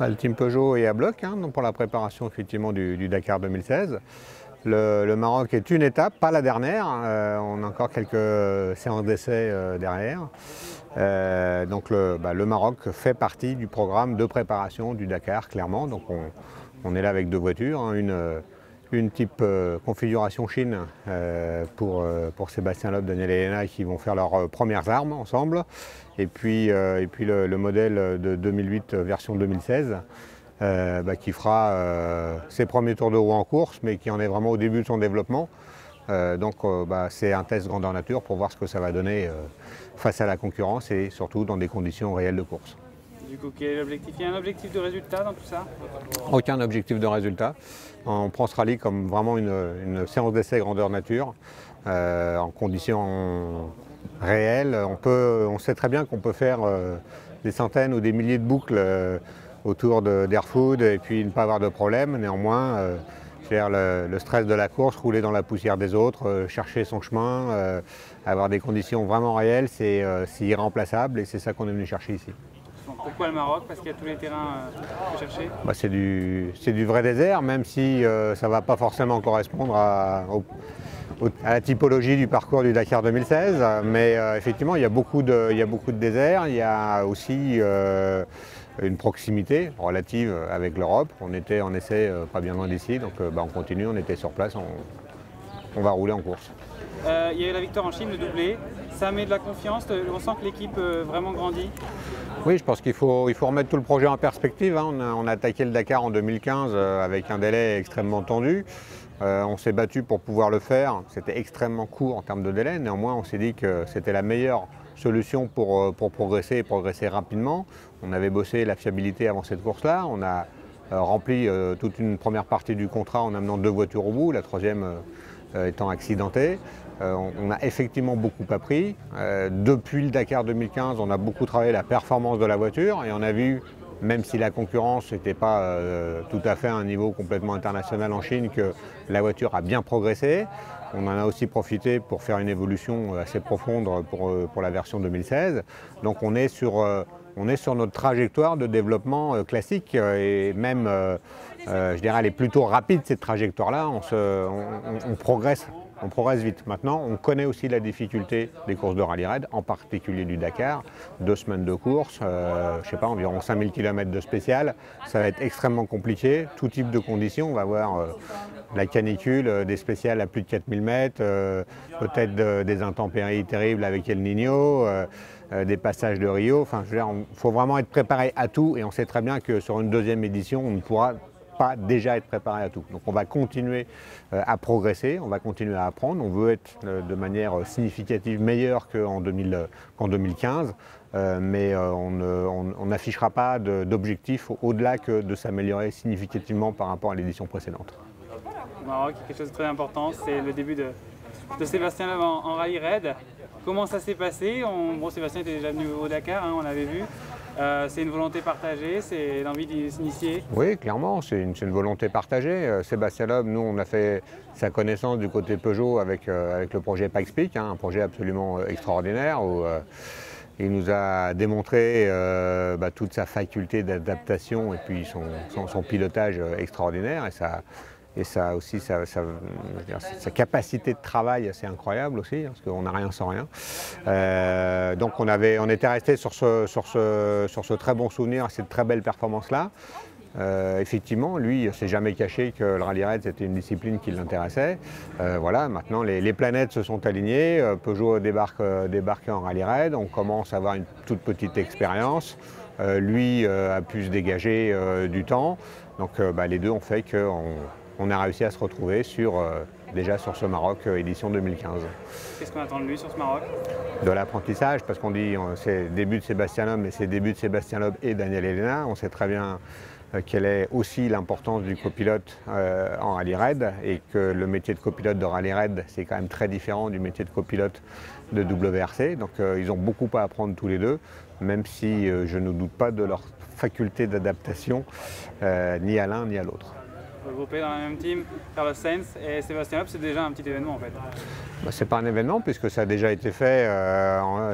Le team Peugeot est à bloc donc pour la préparation effectivement du Dakar 2016. Le Maroc est une étape, pas la dernière. On a encore quelques séances d'essai derrière. Donc le Maroc fait partie du programme de préparation du Dakar, clairement. Donc on est là avec deux voitures, une type configuration Chine pour Sébastien Loeb, Daniel Elena qui vont faire leurs premières armes ensemble. Et puis le modèle de 2008 version 2016 qui fera ses premiers tours de roue en course, mais qui en est vraiment au début de son développement. C'est un test grandeur nature pour voir ce que ça va donner face à la concurrence et surtout dans des conditions réelles de course. Du coup, quel est l'objectif? Il y a un objectif de résultat dans tout ça? Aucun objectif de résultat. On prend ce rallye comme vraiment une séance d'essai grandeur nature, en conditions réelles. On sait très bien qu'on peut faire des centaines ou des milliers de boucles autour d'Airfood et puis ne pas avoir de problème. Néanmoins, le stress de la course, rouler dans la poussière des autres, chercher son chemin, avoir des conditions vraiment réelles, c'est irremplaçable et c'est ça qu'on est venu chercher ici. Pourquoi le Maroc? Parce qu'il y a tous les terrains à chercher? C'est du vrai désert, même si ça ne va pas forcément correspondre à la typologie du parcours du Dakar 2016. Mais effectivement, il y a beaucoup de désert. Il y a aussi une proximité relative avec l'Europe. On était en essai pas bien loin d'ici, donc on continue, on était sur place, on va rouler en course. Il y a eu la victoire en Chine, le doublé. Ça met de la confiance, on sent que l'équipe vraiment grandit. Oui, je pense qu'il faut remettre tout le projet en perspective. On a attaqué le Dakar en 2015 avec un délai extrêmement tendu. On s'est battu pour pouvoir le faire. C'était extrêmement court en termes de délai. Néanmoins, on s'est dit que c'était la meilleure solution pour progresser et progresser rapidement. On avait bossé la fiabilité avant cette course-là. On a rempli toute une première partie du contrat en amenant deux voitures au bout, la troisième étant accidentée. On a effectivement beaucoup appris. Depuis le Dakar 2015, on a beaucoup travaillé la performance de la voiture et on a vu, même si la concurrence n'était pas tout à fait à un niveau complètement international en Chine, que la voiture a bien progressé. On en a aussi profité pour faire une évolution assez profonde pour la version 2016. Donc on est sur notre trajectoire de développement classique et même, je dirais, elle est plutôt rapide cette trajectoire-là. On progresse. On progresse vite. Maintenant, on connaît aussi la difficulté des courses de rallye raid, en particulier du Dakar. 2 semaines de course, je sais pas, environ 5000 km de spécial. Ça va être extrêmement compliqué, tout type de conditions. On va voir la canicule, des spéciales à plus de 4000 mètres, peut-être des intempéries terribles avec El Niño, des passages de Rio. Enfin, il faut vraiment être préparé à tout et on sait très bien que sur une deuxième édition, on ne pourra pas déjà être préparé à tout. Donc on va continuer à progresser, on va continuer à apprendre, on veut être de manière significative meilleur qu'en 2015, mais on n'affichera pas d'objectif au-delà que de s'améliorer significativement par rapport à l'édition précédente. Au Maroc, quelque chose de très important, c'est le début de Sébastien Loeb en rallye raid. Comment ça s'est passé? Sébastien était déjà venu au Dakar, on l'avait vu. C'est une volonté partagée, c'est l'envie d'y s'initier? Oui, clairement, c'est une volonté partagée. Sébastien Loeb, nous, on a fait sa connaissance du côté Peugeot avec le projet Pikes Peak, un projet absolument extraordinaire où il nous a démontré toute sa faculté d'adaptation et puis son pilotage extraordinaire. Et ça aussi, sa capacité de travail assez incroyable aussi, parce qu'on n'a rien sans rien. Donc on était resté sur ce très bon souvenir, cette très belle performance-là. Effectivement, lui, il ne s'est jamais caché que le rallye raid c'était une discipline qui l'intéressait. Voilà, maintenant les planètes se sont alignées, Peugeot débarque en rallye raid, on commence à avoir une toute petite expérience. Lui a pu se dégager du temps, donc les deux ont fait qu'on a réussi à se retrouver déjà sur ce Maroc édition 2015. Qu'est-ce qu'on attend de lui sur ce Maroc? De l'apprentissage, parce qu'on dit c'est le début de Sébastien Loeb, mais c'est le début de Sébastien Loeb et Daniel Elena. On sait très bien quelle est aussi l'importance du copilote en rallye raid et que le métier de copilote de rallye raid c'est quand même très différent du métier de copilote de WRC. Donc ils ont beaucoup à apprendre tous les deux, même si je ne doute pas de leur faculté d'adaptation ni à l'un ni à l'autre. Regroupés dans la même team, Carlos Sainz et Sébastien Loeb, c'est déjà un petit événement en fait. C'est pas un événement puisque ça a déjà été fait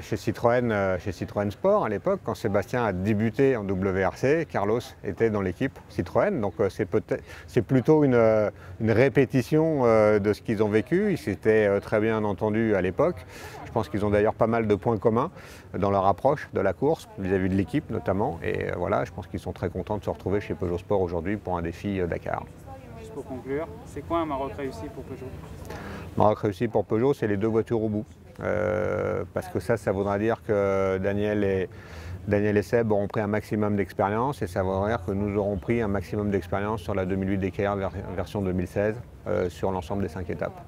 chez Citroën Sport à l'époque. Quand Sébastien a débuté en WRC, Carlos était dans l'équipe Citroën. Donc c'est plutôt une répétition de ce qu'ils ont vécu. Ils s'étaient très bien entendus à l'époque. Je pense qu'ils ont d'ailleurs pas mal de points communs dans leur approche de la course, vis-à-vis de l'équipe notamment. Et voilà, je pense qu'ils sont très contents de se retrouver chez Peugeot Sport aujourd'hui pour un défi Dakar. Juste pour conclure, c'est quoi un Maroc réussi pour Peugeot? Maroc réussi pour Peugeot, c'est les 2 voitures au bout. Parce que ça voudra dire que Daniel et Seb auront pris un maximum d'expérience et ça voudra dire que nous aurons pris un maximum d'expérience sur la 2008 DKR version 2016 sur l'ensemble des 5 étapes.